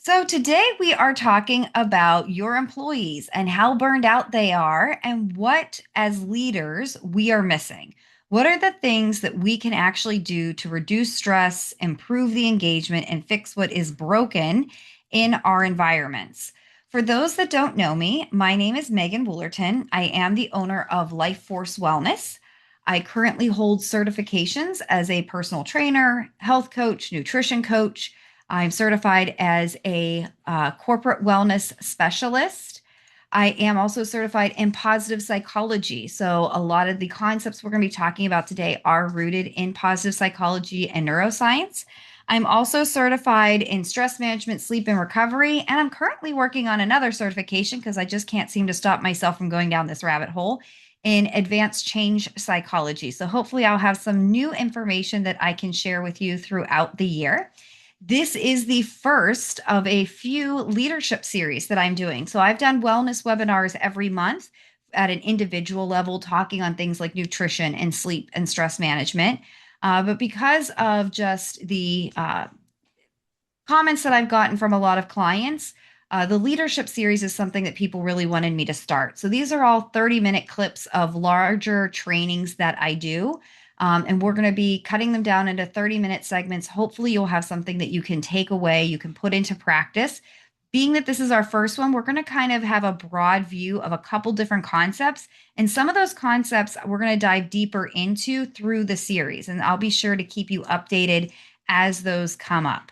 So, today we are talking about your employees and how burned out they are, and what, as leaders, we are missing. What are the things that we can actually do to reduce stress, improve the engagement, and fix what is broken in our environments? For those that don't know me, my name is Megan Woolerton. I am the owner of Life Force Wellness. I currently hold certifications as a personal trainer, health coach, nutrition coach. I'm certified as a corporate wellness specialist. I am also certified in positive psychology. So, a lot of the concepts we're going to be talking about today are rooted in positive psychology and neuroscience. I'm also certified in stress management, sleep, and recovery. And I'm currently working on another certification because I just can't seem to stop myself from going down this rabbit hole in advanced change psychology. So, hopefully, I'll have some new information that I can share with you throughout the year. This is the first of a few leadership series that I'm doing. So I've done wellness webinars every month at an individual level, talking on things like nutrition and sleep and stress management. But because of just the comments that I've gotten from a lot of clients, the leadership series is something that people really wanted me to start. So these are all 30-minute clips of larger trainings that I do. And we're going to be cutting them down into 30-minute segments. Hopefully, you'll have something that you can take away, you can put into practice. Being that this is our first one, we're going to kind of have a broad view of a couple different concepts. And some of those concepts we're going to dive deeper into through the series. And I'll be sure to keep you updated as those come up.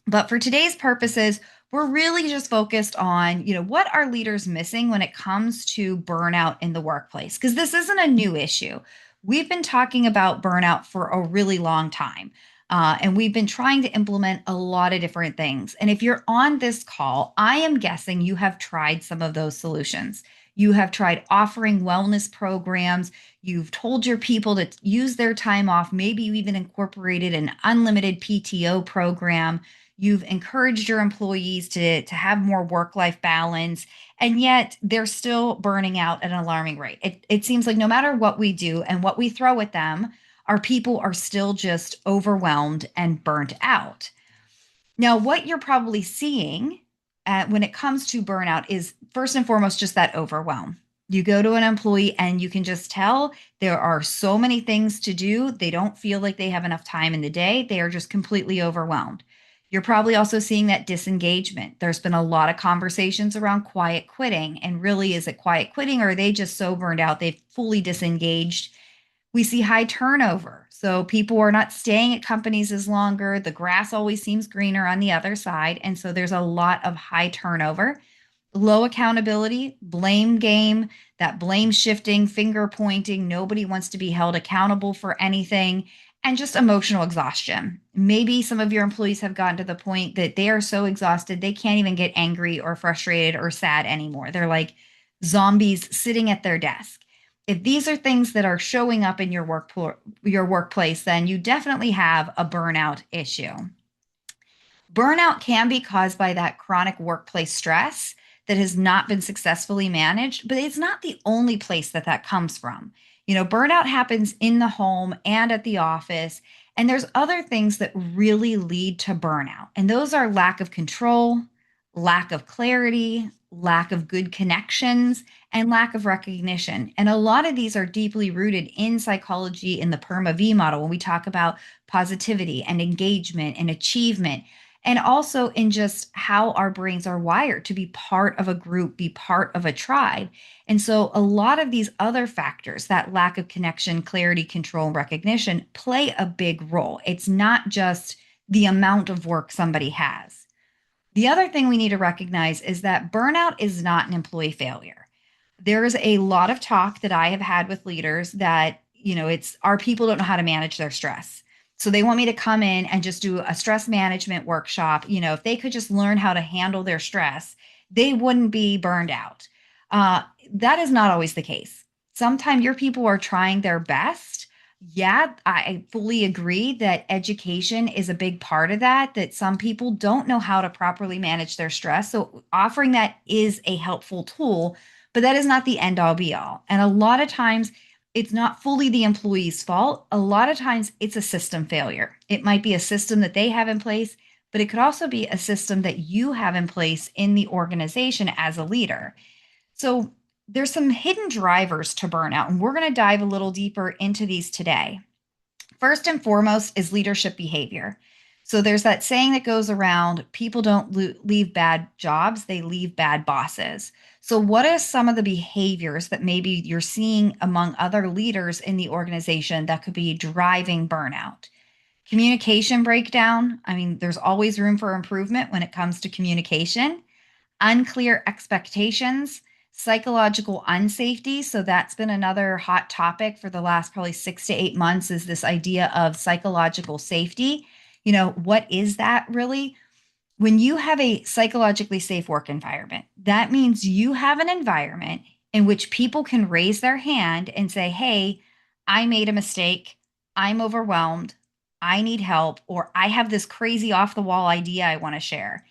But for today's purposes, we're really just focused on, what are leaders missing when it comes to burnout in the workplace? Because this isn't a new issue. We've been talking about burnout for a really long time. And we've been trying to implement a lot of different things. And if you're on this call, I am guessing you have tried some of those solutions. You have tried offering wellness programs. You've told your people to use their time off. Maybe you even incorporated an unlimited PTO program. You've encouraged your employees to have more work-life balance, and yet they're still burning out at an alarming rate. It seems like no matter what we do and what we throw at them, our people are still just overwhelmed and burnt out. Now, what you're probably seeing when it comes to burnout is first and foremost just that overwhelm. You go to an employee and you can just tell there are so many things to do. They don't feel like they have enough time in the day. They are just completely overwhelmed. You're probably also seeing that disengagement. There's been a lot of conversations around quiet quitting. And really, is it quiet quitting, or are they just so burned out they've fully disengaged? We see high turnover. So people are not staying at companies as longer. The grass always seems greener on the other side. And so there's a lot of high turnover, low accountability, blame game, that blame shifting, finger pointing. Nobody wants to be held accountable for anything, and just emotional exhaustion. Maybe some of your employees have gotten to the point that they are so exhausted they can't even get angry or frustrated or sad anymore. They're like zombies sitting at their desk. If these are things that are showing up in your workplace, then you definitely have a burnout issue. Burnout can be caused by that chronic workplace stress that has not been successfully managed, but it's not the only place that that comes from. Burnout happens in the home and at the office, and there's other things that really lead to burnout. And those are lack of control, lack of clarity, lack of good connections, and lack of recognition. And a lot of these are deeply rooted in psychology in the PERMA V model when we talk about positivity and engagement and achievement, and also in just how our brains are wired to be part of a group, be part of a tribe. And so a lot of these other factors, that lack of connection, clarity, control, and recognition, play a big role. It's not just the amount of work somebody has. The other thing we need to recognize is that burnout is not an employee failure. There is a lot of talk that I have had with leaders that, it's our people don't know how to manage their stress. So they want me to come in and just do a stress management workshop. If they could just learn how to handle their stress, they wouldn't be burned out. That is not always the case. Sometimes your people are trying their best. Yeah, I fully agree that education is a big part of that some people don't know how to properly manage their stress. So offering that is a helpful tool, but that is not the end all be all. And a lot of times it's not fully the employee's fault. A lot of times it's a system failure. It might be a system that they have in place, but it could also be a system that you have in place in the organization as a leader. So there's some hidden drivers to burnout, and we're going to dive a little deeper into these today. First and foremost is leadership behavior. So there's that saying that goes around, people don't leave bad jobs, they leave bad bosses. So what are some of the behaviors that maybe you're seeing among other leaders in the organization that could be driving burnout? Communication breakdown. I mean, there's always room for improvement when it comes to communication. Unclear expectations, psychological unsafety. So that's been another hot topic for the last probably 6 to 8 months, is this idea of psychological safety. What is that really? When you have a psychologically safe work environment, that means you have an environment in which people can raise their hand and say, hey, I made a mistake. I'm overwhelmed. I need help, or I have this crazy off the wall idea I want to share.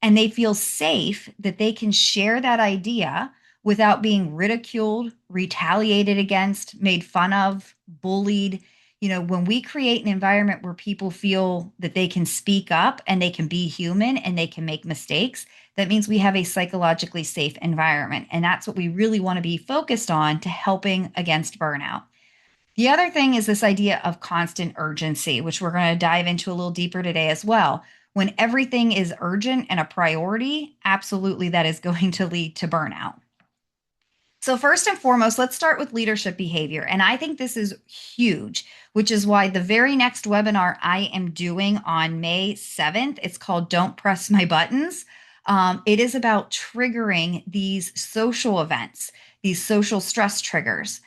And they feel safe that they can share that idea without being ridiculed, retaliated against, made fun of, bullied. When we create an environment where people feel that they can speak up and they can be human and they can make mistakes, that means we have a psychologically safe environment. And that's what we really want to be focused on to helping against burnout. The other thing is this idea of constant urgency, which we're going to dive into a little deeper today as well. When everything is urgent and a priority, absolutely that is going to lead to burnout. So, first and foremost, let's start with leadership behavior. And I think this is huge, which is why the very next webinar I am doing on May 7th, it's called Don't Press My Buttons. It is about triggering these social events, these social stress triggers.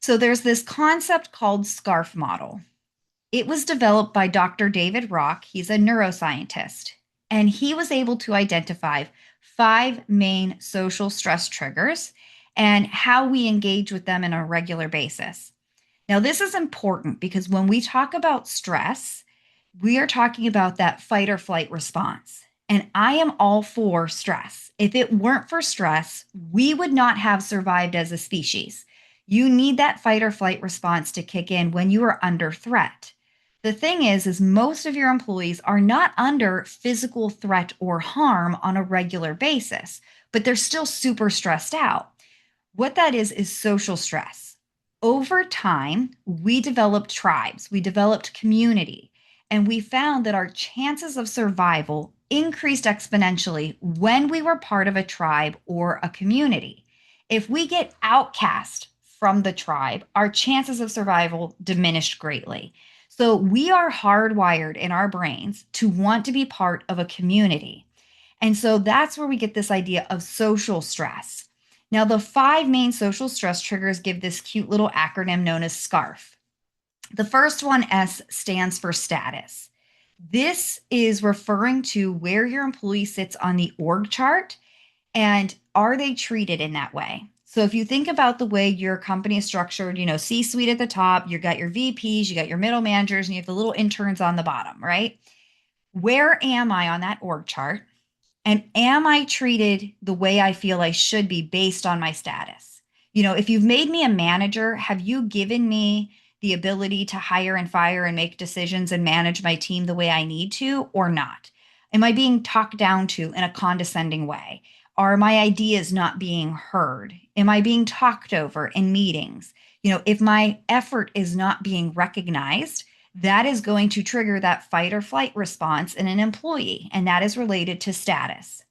So, there's this concept called SCARF model. It was developed by Dr. David Rock. He's a neuroscientist, and he was able to identify 5 main social stress triggers and how we engage with them on a regular basis. Now, this is important because when we talk about stress, we are talking about that fight or flight response. And I am all for stress. If it weren't for stress, we would not have survived as a species. You need that fight or flight response to kick in when you are under threat. The thing is most of your employees are not under physical threat or harm on a regular basis, but they're still super stressed out. What that is social stress. Over time, we developed tribes, we developed community, and we found that our chances of survival increased exponentially when we were part of a tribe or a community. If we get outcast from the tribe, our chances of survival diminished greatly. So we are hardwired in our brains to want to be part of a community. And so that's where we get this idea of social stress. Now, the 5 main social stress triggers give this cute little acronym known as SCARF. The first one, S, stands for status. This is referring to where your employee sits on the org chart and are they treated in that way? So if you think about the way your company is structured, C-suite at the top, you got your VPs, you got your middle managers, and you have the little interns on the bottom, right? Where am I on that org chart? And am I treated the way I feel I should be based on my status? If you've made me a manager, have you given me the ability to hire and fire and make decisions and manage my team the way I need to or not? Am I being talked down to in a condescending way? Are my ideas not being heard? Am I being talked over in meetings? If my effort is not being recognized, that is going to trigger that fight or flight response in an employee, and that is related to status.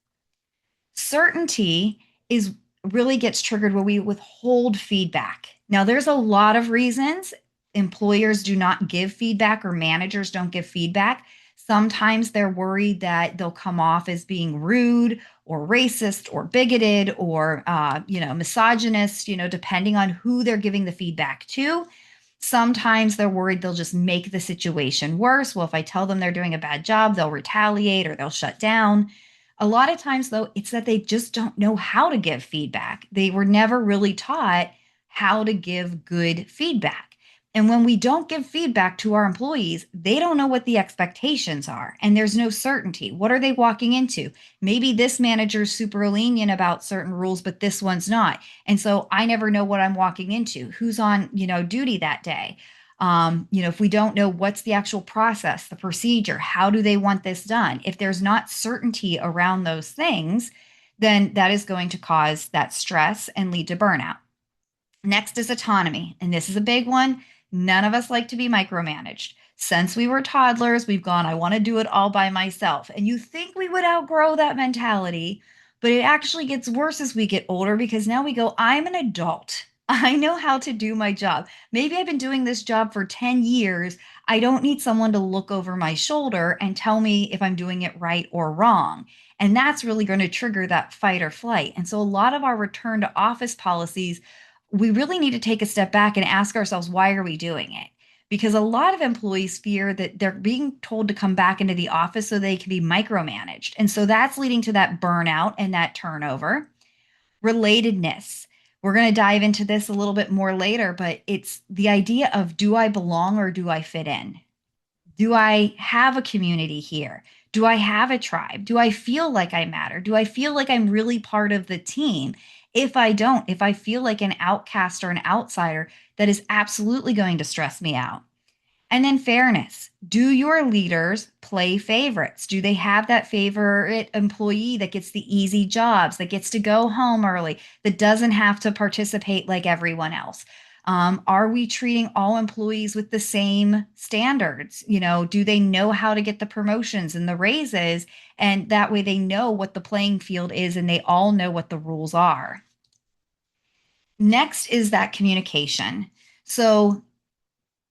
Certainty is really gets triggered when we withhold feedback. Now, there's a lot of reasons employers do not give feedback or managers don't give feedback. Sometimes they're worried that they'll come off as being rude or racist or bigoted or misogynist, depending on who they're giving the feedback to. Sometimes they're worried they'll just make the situation worse. Well, if I tell them they're doing a bad job, they'll retaliate or they'll shut down. A lot of times, though, it's that they just don't know how to give feedback. They were never really taught how to give good feedback. And when we don't give feedback to our employees, they don't know what the expectations are. And there's no certainty. What are they walking into? Maybe this manager's super lenient about certain rules, but this one's not. And so I never know what I'm walking into. Who's on, duty that day? If we don't know what's the actual process, the procedure, how do they want this done, if there's not certainty around those things, then that is going to cause that stress and lead to burnout. Next is autonomy. And this is a big one. None of us like to be micromanaged. Since we were toddlers, we've gone, I want to do it all by myself. And you think we would outgrow that mentality, but it actually gets worse as we get older because now we go, I'm an adult. I know how to do my job. Maybe I've been doing this job for 10 years. I don't need someone to look over my shoulder and tell me if I'm doing it right or wrong. And that's really going to trigger that fight or flight. And so a lot of our return to office policies, we really need to take a step back and ask ourselves, why are we doing it? Because a lot of employees fear that they're being told to come back into the office so they can be micromanaged. And so that's leading to that burnout and that turnover. Relatedness. We're going to dive into this a little bit more later, but it's the idea of, do I belong or do I fit in? Do I have a community here? Do I have a tribe? Do I feel like I matter? Do I feel like I'm really part of the team? If I don't, if I feel like an outcast or an outsider, that is absolutely going to stress me out. And then fairness. Do your leaders play favorites? Do they have that favorite employee that gets the easy jobs, that gets to go home early, that doesn't have to participate like everyone else? Are we treating all employees with the same standards? Do they know how to get the promotions and the raises? And that way they know what the playing field is and they all know what the rules are. Next is that communication. So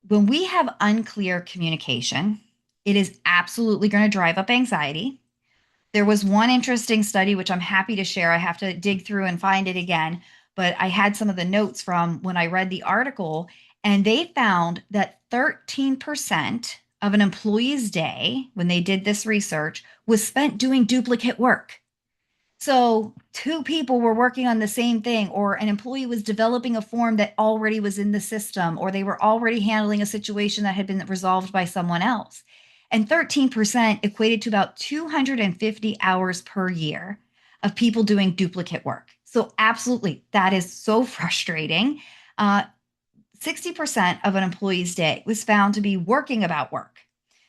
when we have unclear communication, it is absolutely going to drive up anxiety. There was one interesting study, which I'm happy to share. I have to dig through and find it again, but I had some of the notes from when I read the article, and they found that 13% of an employee's day, when they did this research, was spent doing duplicate work. So, two people were working on the same thing, or an employee was developing a form that already was in the system, or they were already handling a situation that had been resolved by someone else. And 13% equated to about 250 hours per year of people doing duplicate work. So, absolutely, that is so frustrating. Uh, 60% of an employee's day was found to be working about work.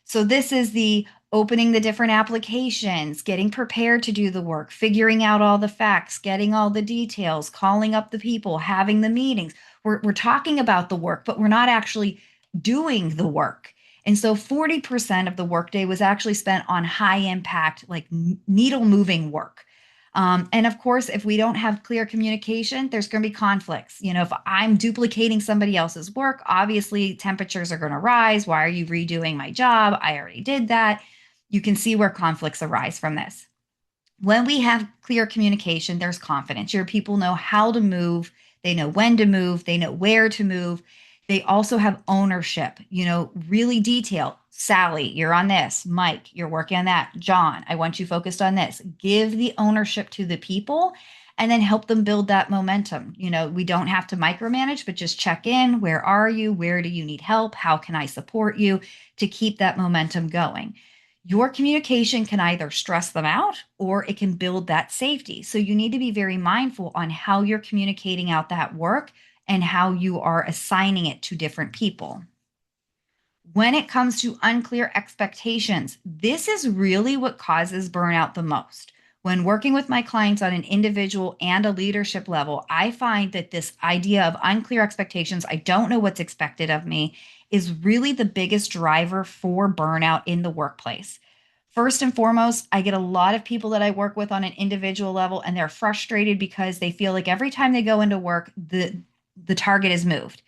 So this is the opening the different applications, getting prepared to do the work, figuring out all the facts, getting all the details, calling up the people, having the meetings. We're talking about the work, but we're not actually doing the work. And so 40% of the workday was actually spent on high impact, like needle moving work. And of course, if we don't have clear communication, there's going to be conflicts. If I'm duplicating somebody else's work, obviously temperatures are going to rise. Why are you redoing my job? I already did that. You can see where conflicts arise from this. When we have clear communication, there's confidence. Your people know how to move, they know when to move, they know where to move. They also have ownership, really detailed. Sally, you're on this. Mike, you're working on that. John, I want you focused on this. Give the ownership to the people and then help them build that momentum. We don't have to micromanage, but just check in. Where are you? Where do you need help? How can I support you to keep that momentum going? Your communication can either stress them out or it can build that safety. So you need to be very mindful on how you're communicating out that work and how you are assigning it to different people. When it comes to unclear expectations, this is really what causes burnout the most. When working with my clients on an individual and a leadership level, I find that this idea of unclear expectations, I don't know what's expected of me, is really the biggest driver for burnout in the workplace. First and foremost, I get a lot of people that I work with on an individual level, and they're frustrated because they feel like every time they go into work, the target is moved.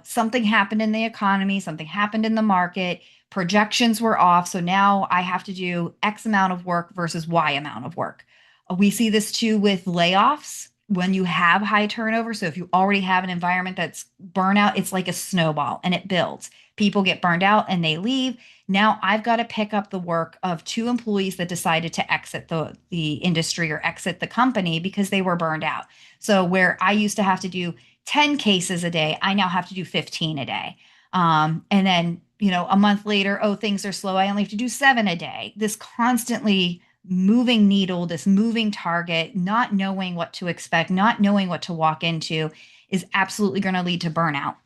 Something happened in the economy, something happened in the market, projections were off. So now I have to do X amount of work versus Y amount of work. We see this too with layoffs when you have high turnover. So if you already have an environment that's burnout, it's like a snowball and it builds. People get burned out and they leave. Now I've got to pick up the work of two employees that decided to exit the industry or exit the company because they were burned out. So where I used to have to do 10 cases a day, I now have to do 15 a day. And then, a month later, oh, things are slow. I only have to do 7 a day. This constantly moving needle, this moving target, not knowing what to expect, not knowing what to walk into is absolutely going to lead to burnout.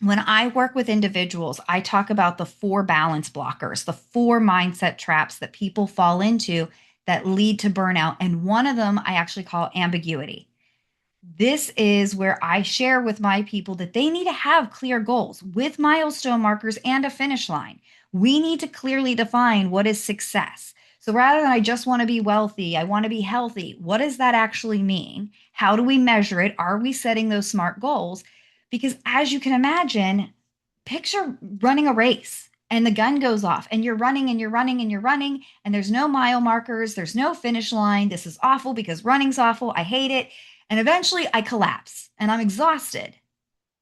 When I work with individuals, I talk about the four balance blockers, the four mindset traps that people fall into that lead to burnout. And one of them I actually call ambiguity. This is where I share with my people that they need to have clear goals with milestone markers and a finish line. We need to clearly define what is success. So rather than I just want to be wealthy, I want to be healthy, what does that actually mean? How do we measure it? Are we setting those smart goals? Because as you can imagine, picture running a race and the gun goes off and you're running and you're running and you're running and there's no mile markers, there's no finish line. This is awful because running's awful. I hate it. And eventually I collapse and I'm exhausted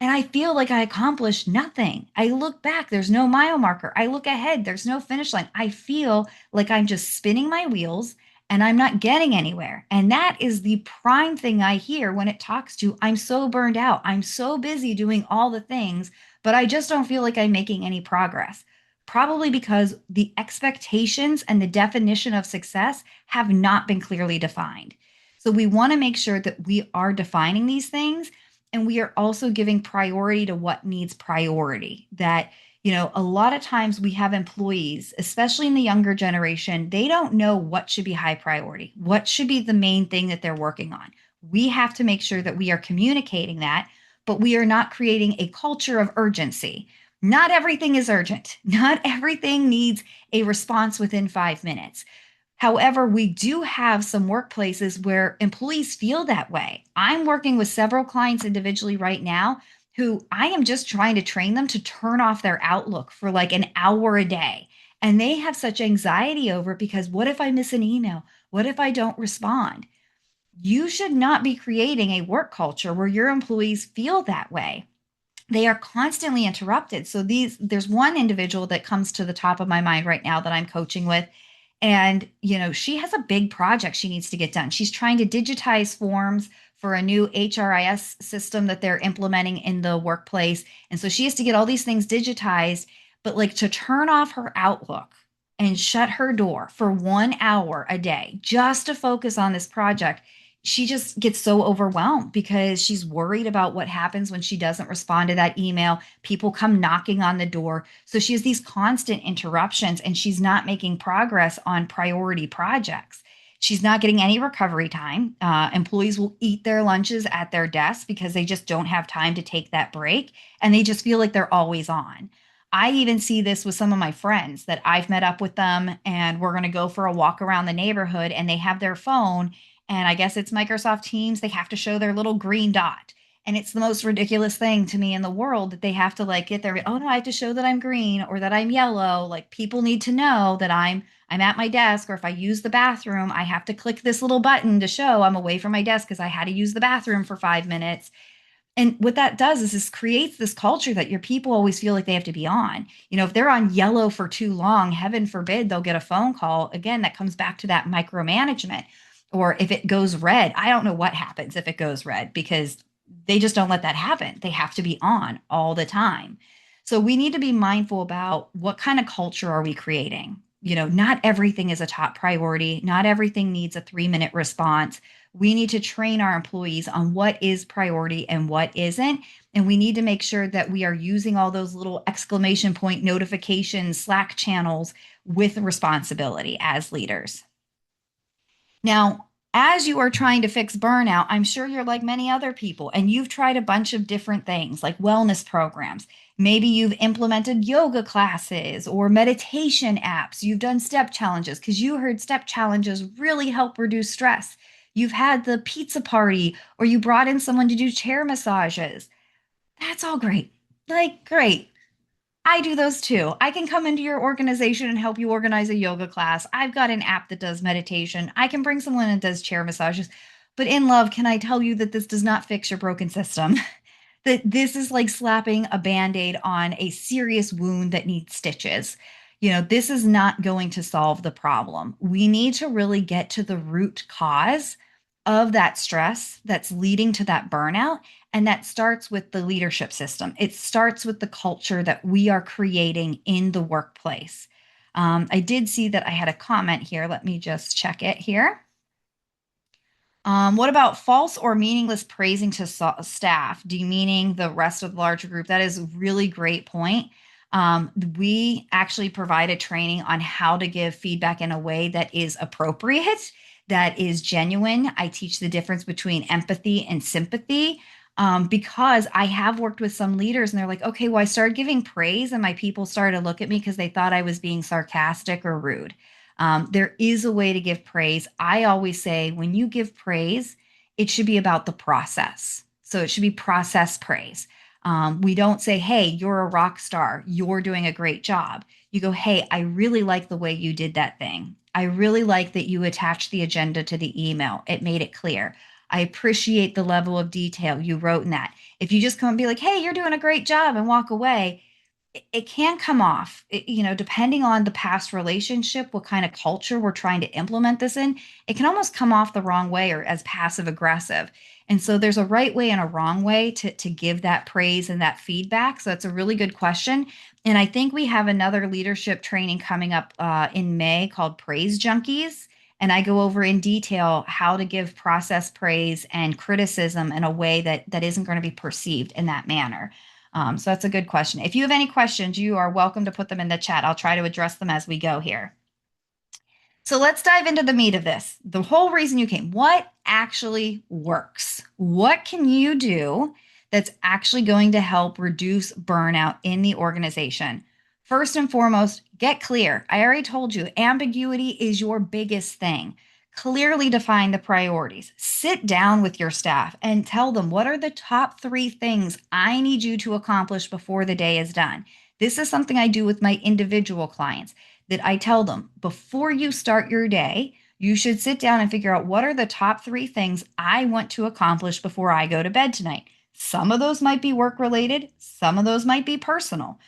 and I feel like I accomplished nothing. I look back, there's no mile marker. I look ahead, there's no finish line. I feel like I'm just spinning my wheels and I'm not getting anywhere. And that is the prime thing I hear when it talks to I'm so burned out. I'm so busy doing all the things, but I just don't feel like I'm making any progress. Probably because the expectations and the definition of success have not been clearly defined. So we want to make sure that we are defining these things and we are also giving priority to what needs priority. That, a lot of times we have employees, especially in the younger generation, they don't know what should be high priority, what should be the main thing that they're working on. We have to make sure that we are communicating that, but we are not creating a culture of urgency. Not everything is urgent. Not everything needs a response within 5 minutes. However, we do have some workplaces where employees feel that way. I'm working with several clients individually right now who I am just trying to train them to turn off their Outlook for like an hour a day. And they have such anxiety over it because what if I miss an email? What if I don't respond? You should not be creating a work culture where your employees feel that way. They are constantly interrupted. So there's one individual that comes to the top of my mind right now that I'm coaching with. And, she has a big project she needs to get done. She's trying to digitize forms for a new HRIS system that they're implementing in the workplace. And so she has to get all these things digitized, but like to turn off her Outlook and shut her door for 1 hour a day just to focus on this project, she just gets so overwhelmed because she's worried about what happens when she doesn't respond to that email. People come knocking on the door. So she has these constant interruptions and she's not making progress on priority projects. She's not getting any recovery time. Employees will eat their lunches at their desk because they just don't have time to take that break and they just feel like they're always on. I even see this with some of my friends that I've met up with them and we're going to go for a walk around the neighborhood and they have their phone and I guess it's Microsoft Teams. They have to show their little green dot. And it's the most ridiculous thing to me in the world that they have to like get their, oh no, I have to show that I'm green or that I'm yellow. Like people need to know that I'm at my desk, or if I use the bathroom, I have to click this little button to show I'm away from my desk because I had to use the bathroom for 5 minutes. And what that does is this creates this culture that your people always feel like they have to be on. If they're on yellow for too long, heaven forbid they'll get a phone call. Again, that comes back to that micromanagement. Or if it goes red, I don't know what happens if it goes red because they just don't let that happen. They have to be on all the time. So we need to be mindful about what kind of culture are we creating? Not everything is a top priority. Not everything needs a 3-minute response. We need to train our employees on what is priority and what isn't. And we need to make sure that we are using all those little exclamation point notifications, Slack channels with responsibility as leaders. Now, as you are trying to fix burnout, I'm sure you're like many other people and you've tried a bunch of different things like wellness programs. Maybe you've implemented yoga classes or meditation apps. You've done step challenges because you heard step challenges really help reduce stress. You've had the pizza party or you brought in someone to do chair massages. That's all great. Like, great. I do those too. I can come into your organization and help you organize a yoga class. I've got an app that does meditation. I can bring someone that does chair massages. But in love, can I tell you that this does not fix your broken system? That this is like slapping a band-aid on a serious wound that needs stitches. This is not going to solve the problem. We need to really get to the root cause of that stress that's leading to that burnout. And that starts with the leadership system. It starts with the culture that we are creating in the workplace. I did see that I had a comment here. Let me just check it here. What about false or meaningless praising to staff, demeaning the rest of the larger group? That is a really great point. We actually provide a training on how to give feedback in a way that is appropriate, that is genuine. I teach the difference between empathy and sympathy, because I have worked with some leaders and they're like, okay, well, I started giving praise and my people started to look at me because they thought I was being sarcastic or rude. There is a way to give praise. I always say when you give praise, it should be about the process. So it should be process praise. We don't say, hey, you're a rock star. You're doing a great job. You go, hey, I really like the way you did that thing. I really like that you attached the agenda to the email. It made it clear. I appreciate the level of detail you wrote in that. If you just come and be like, hey, you're doing a great job and walk away, it can come off, depending on the past relationship, what kind of culture we're trying to implement this in, it can almost come off the wrong way or as passive aggressive. And so there's a right way and a wrong way to give that praise and that feedback. So that's a really good question. And I think we have another leadership training coming up in May called Praise Junkies. And I go over in detail how to give process praise and criticism in a way that isn't going to be perceived in that manner. So that's a good question. If you have any questions, you are welcome to put them in the chat. I'll try to address them as we go here. So let's dive into the meat of this. The whole reason you came, what actually works? What can you do that's actually going to help reduce burnout in the organization? First and foremost, get clear. I already told you, ambiguity is your biggest thing. Clearly define the priorities. Sit down with your staff and tell them what are the top 3 things I need you to accomplish before the day is done. This is something I do with my individual clients, that I tell them before you start your day, you should sit down and figure out what are the top 3 things I want to accomplish before I go to bed tonight. Some of those might be work related, some of those might be personal.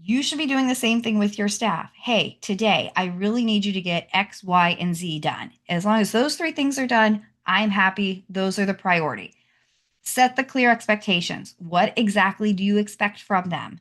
You should be doing the same thing with your staff. Hey, today I really need you to get X, Y, and Z done. As long as those 3 things are done, I'm happy. Those are the priority. Set the clear expectations. What exactly do you expect from them?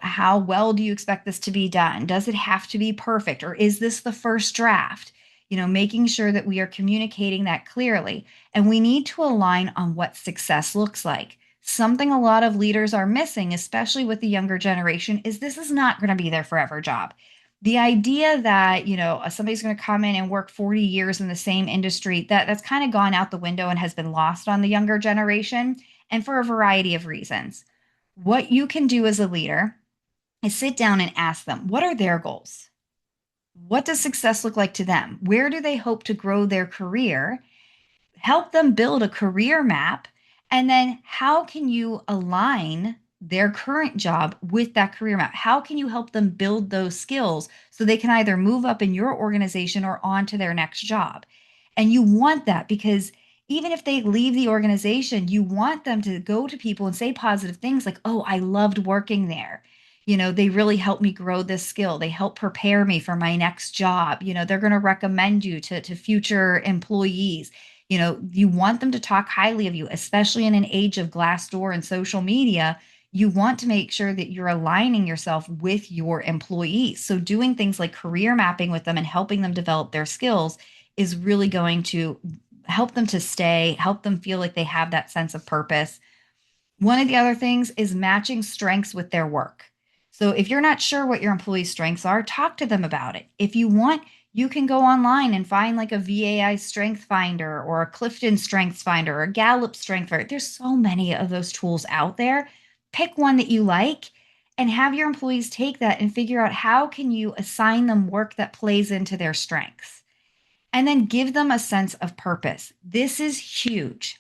How well do you expect this to be done? Does it have to be perfect, or is this the first draft? Making sure that we are communicating that clearly. And we need to align on what success looks like. Something a lot of leaders are missing, especially with the younger generation, is this is not going to be their forever job. The idea that, somebody's going to come in and work 40 years in the same industry, that's kind of gone out the window and has been lost on the younger generation, and for a variety of reasons. What you can do as a leader is sit down and ask them, what are their goals? What does success look like to them? Where do they hope to grow their career? Help them build a career map. And then how can you align their current job with that career map? How can you help them build those skills so they can either move up in your organization or on to their next job? And you want that because even if they leave the organization, you want them to go to people and say positive things like, oh, I loved working there. They really helped me grow this skill. They help prepare me for my next job. They're going to recommend you to future employees. You want them to talk highly of you, especially in an age of Glassdoor and social media. You want to make sure that you're aligning yourself with your employees. So doing things like career mapping with them and helping them develop their skills is really going to help them to stay, help them feel like they have that sense of purpose. One of the other things is matching strengths with their work. So if you're not sure what your employees' strengths are, talk to them about it. If you want, you can go online and find like a VAI Strength Finder or a Clifton Strengths Finder or a Gallup Strength Finder. There's so many of those tools out there. Pick one that you like and have your employees take that and figure out how can you assign them work that plays into their strengths. And then give them a sense of purpose. This is huge,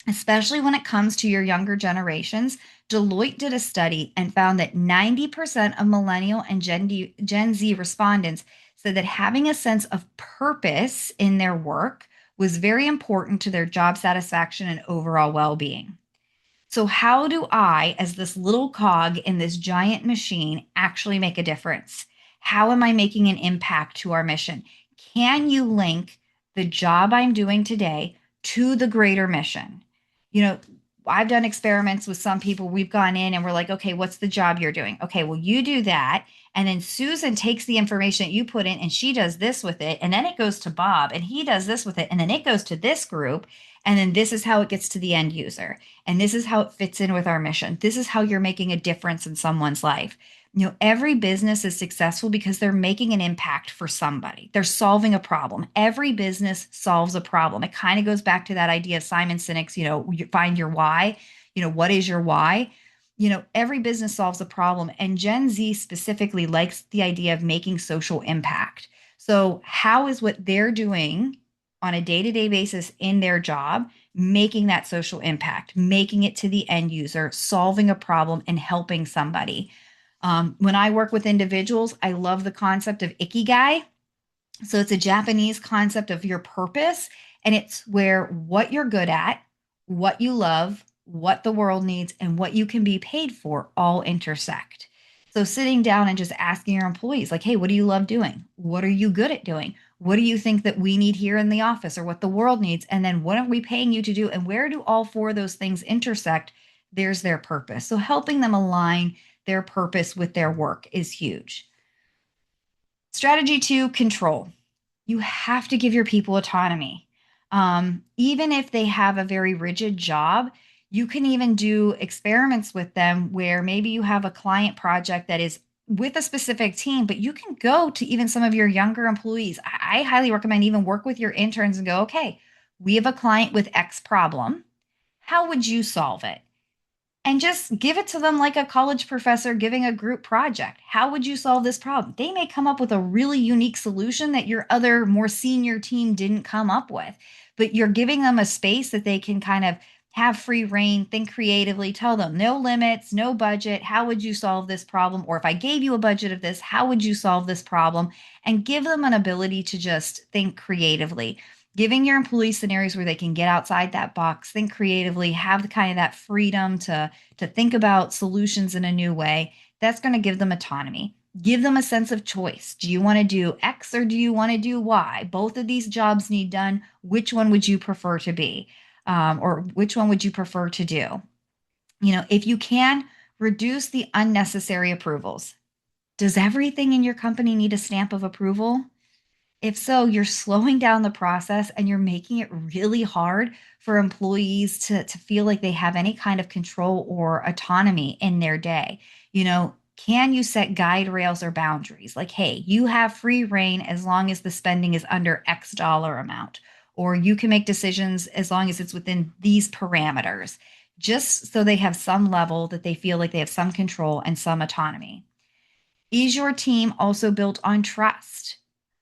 especially when it comes to your younger generations. Deloitte did a study and found that 90% of millennial and Gen Z respondents said that having a sense of purpose in their work was very important to their job satisfaction and overall well being. So, how do I, as this little cog in this giant machine, actually make a difference? How am I making an impact to our mission? Can you link the job I'm doing today to the greater mission? You know, I've done experiments with some people. We've gone in and we're like, okay, what's the job you're doing? Okay, well, you do that. And then Susan takes the information that you put in and she does this with it. And then it goes to Bob and he does this with it. And then it goes to this group. And then this is how it gets to the end user. And this is how it fits in with our mission. This is how you're making a difference in someone's life. Every business is successful because they're making an impact for somebody. They're solving a problem. Every business solves a problem. It kind of goes back to that idea of Simon Sinek's, you find your why. What is your why? Every business solves a problem. And Gen Z specifically likes the idea of making social impact. So, how is what they're doing on a day to day basis in their job making that social impact, making it to the end user, solving a problem, and helping somebody? When I work with individuals, I love the concept of ikigai. So it's a Japanese concept of your purpose, and it's where what you're good at, what you love, what the world needs, and what you can be paid for all intersect. So sitting down and just asking your employees, like, hey, what do you love doing? What are you good at doing? What do you think that we need here in the office or what the world needs? And then what are we paying you to do? And where do all four of those things intersect? There's their purpose. So helping them align their purpose with their work is huge. Strategy two, control. You have to give your people autonomy. Even if they have a very rigid job, you can even do experiments with them where maybe you have a client project that is with a specific team, but you can go to even some of your younger employees. I highly recommend even work with your interns and go, okay, we have a client with X problem. How would you solve it? And just give it to them like a college professor giving a group project. How would you solve this problem? They may come up with a really unique solution that your other more senior team didn't come up with, but you're giving them a space that they can kind of have free reign, think creatively, tell them no limits, no budget. How would you solve this problem? Or if I gave you a budget of this, how would you solve this problem? And give them an ability to just think creatively, giving your employees scenarios where they can get outside that box, think creatively, have the kind of that freedom to think about solutions in a new way. That's going to give them autonomy. Give them a sense of choice. Do you want to do X or do you want to do Y? Both of these jobs need done. Which one would you prefer to be? Or which one would you prefer to do? If you can, reduce the unnecessary approvals. Does everything in your company need a stamp of approval? If so, you're slowing down the process and you're making it really hard for employees to feel like they have any kind of control or autonomy in their day. Can you set guide rails or boundaries? Like, hey, you have free reign as long as the spending is under X dollar amount, or you can make decisions as long as it's within these parameters, just so they have some level that they feel like they have some control and some autonomy. Is your team also built on trust?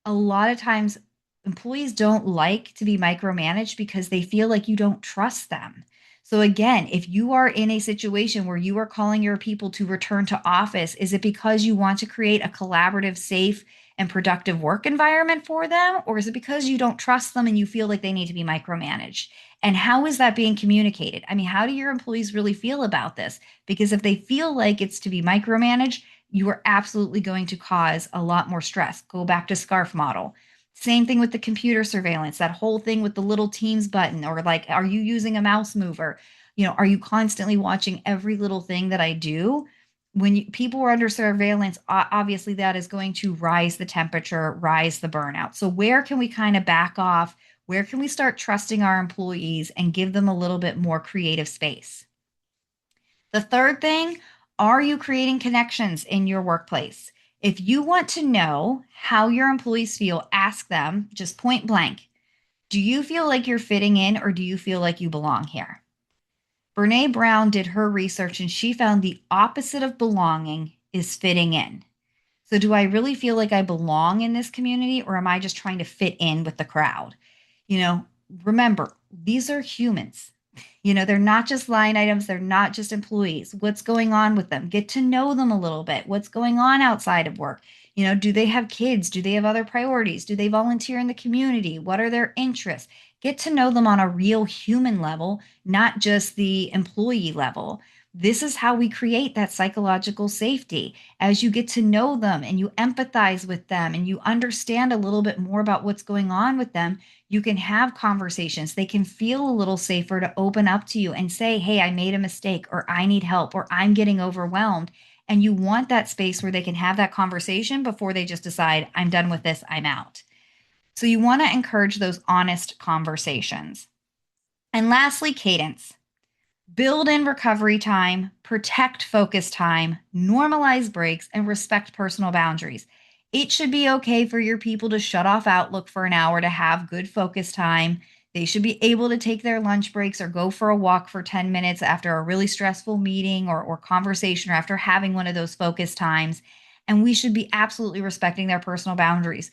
A lot of times, employees don't like to be micromanaged because they feel like you don't trust them. So, again, if you are in a situation where you are calling your people to return to office, is it because you want to create a collaborative, safe, and productive work environment for them? Or is it because you don't trust them and you feel like they need to be micromanaged? And how is that being communicated? I mean, how do your employees really feel about this? Because if they feel like it's to be micromanaged, you are absolutely going to cause a lot more stress. Go back to scarf model. Same thing with the computer surveillance, that whole thing with the little Teams button, or like, are you using a mouse mover? Are you constantly watching every little thing that I do? When people are under surveillance, obviously that is going to rise the temperature, rise the burnout. So, where can we kind of back off? Where can we start trusting our employees and give them a little bit more creative space? The third thing, are you creating connections in your workplace? If you want to know how your employees feel, ask them just point blank, do you feel like you're fitting in or do you feel like you belong here? Brene Brown did her research and she found the opposite of belonging is fitting in. So, do I really feel like I belong in this community or am I just trying to fit in with the crowd? You know, Remember, these are humans. They're not just line items, they're not just employees. What's going on with them? Get to know them a little bit. What's going on outside of work? Do they have kids? Do they have other priorities? Do they volunteer in the community? What are their interests? Get to know them on a real human level, not just the employee level. This is how we create that psychological safety. As you get to know them and you empathize with them and you understand a little bit more about what's going on with them, you can have conversations. They can feel a little safer to open up to you and say, hey, I made a mistake, or I need help, or I'm getting overwhelmed. And you want that space where they can have that conversation before they just decide, I'm done with this, I'm out. So you want to encourage those honest conversations. And lastly, cadence. Build in recovery time, protect focus time, normalize breaks, and respect personal boundaries. It should be okay for your people to shut off Outlook for an hour to have good focus time. They should be able to take their lunch breaks or go for a walk for 10 minutes after a really stressful meeting or conversation or after having one of those focus times. And we should be absolutely respecting their personal boundaries.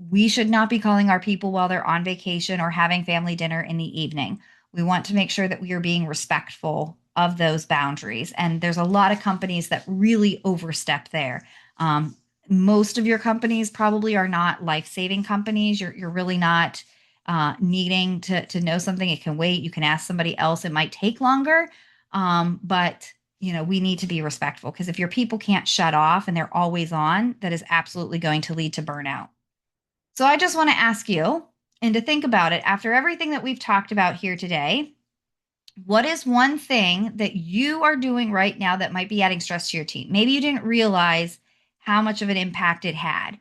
We should not be calling our people while they're on vacation or having family dinner in the evening. We want to make sure that we are being respectful of those boundaries. And there's a lot of companies that really overstep there. Most of your companies probably are not life-saving companies. You're really not needing to know something. It can wait. You can ask somebody else. It might take longer, but we need to be respectful, because if your people can't shut off and they're always on, that is absolutely going to lead to burnout. So I just want to ask you, and to think about it after everything that we've talked about here today, what is one thing that you are doing right now that might be adding stress to your team? Maybe you didn't realize how much of an impact it had.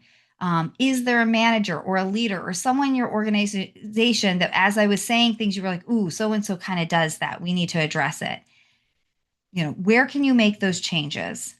Is there a manager or a leader or someone in your organization that, as I was saying things, you were like, ooh, so and so kind of does that. We need to address it. Where can you make those changes?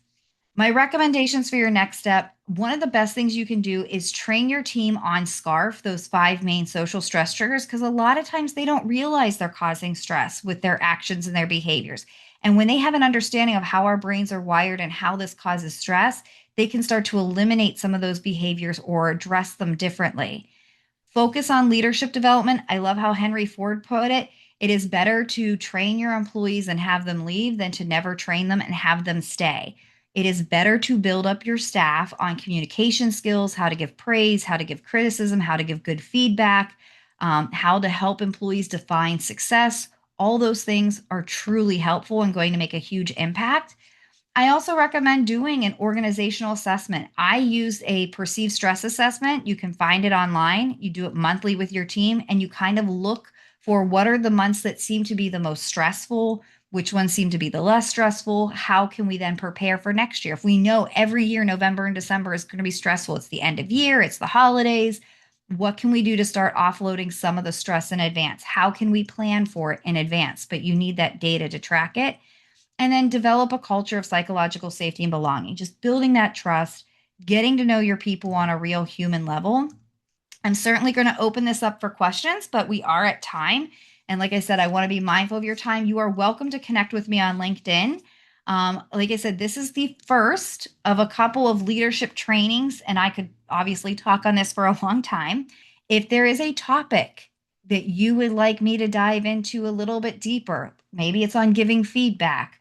My recommendations for your next step: one of the best things you can do is train your team on SCARF, those five main social stress triggers, because a lot of times they don't realize they're causing stress with their actions and their behaviors. And when they have an understanding of how our brains are wired and how this causes stress, they can start to eliminate some of those behaviors or address them differently. Focus on leadership development. I love how Henry Ford put it. It is better to train your employees and have them leave than to never train them and have them stay. It is better to build up your staff on communication skills, how to give praise, how to give criticism, how to give good feedback, how to help employees define success. All those things are truly helpful and going to make a huge impact. I also recommend doing an organizational assessment. I used a perceived stress assessment. You can find it online. You do it monthly with your team, and you kind of look for what are the months that seem to be the most stressful, which ones seem to be the less stressful. How can we then prepare for next year? If we know every year November and December is going to be stressful, it's the end of year, it's the holidays. What can we do to start offloading some of the stress in advance? How can we plan for it in advance? But you need that data to track it. And then develop a culture of psychological safety and belonging, just building that trust, getting to know your people on a real human level. I'm certainly going to open this up for questions, but we are at time. And like I said, I want to be mindful of your time. You are welcome to connect with me on LinkedIn. Like I said, this is the first of a couple of leadership trainings, and I could obviously talk on this for a long time. If there is a topic that you would like me to dive into a little bit deeper, maybe it's on giving feedback,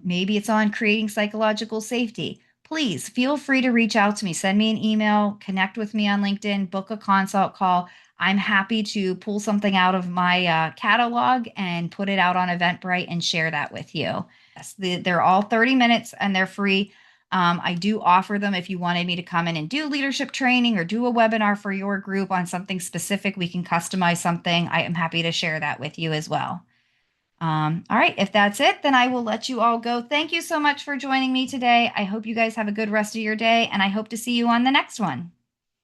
maybe it's on creating psychological safety, please feel free to reach out to me. Send me an email, connect with me on LinkedIn, book a consult call. I'm happy to pull something out of my catalog and put it out on Eventbrite and share that with you. Yes, they're all 30 minutes and they're free. I do offer them if you wanted me to come in and do leadership training or do a webinar for your group on something specific. We can customize something. I am happy to share that with you as well. All right, if that's it, then I will let you all go. Thank you so much for joining me today. I hope you guys have a good rest of your day, and I hope to see you on the next one.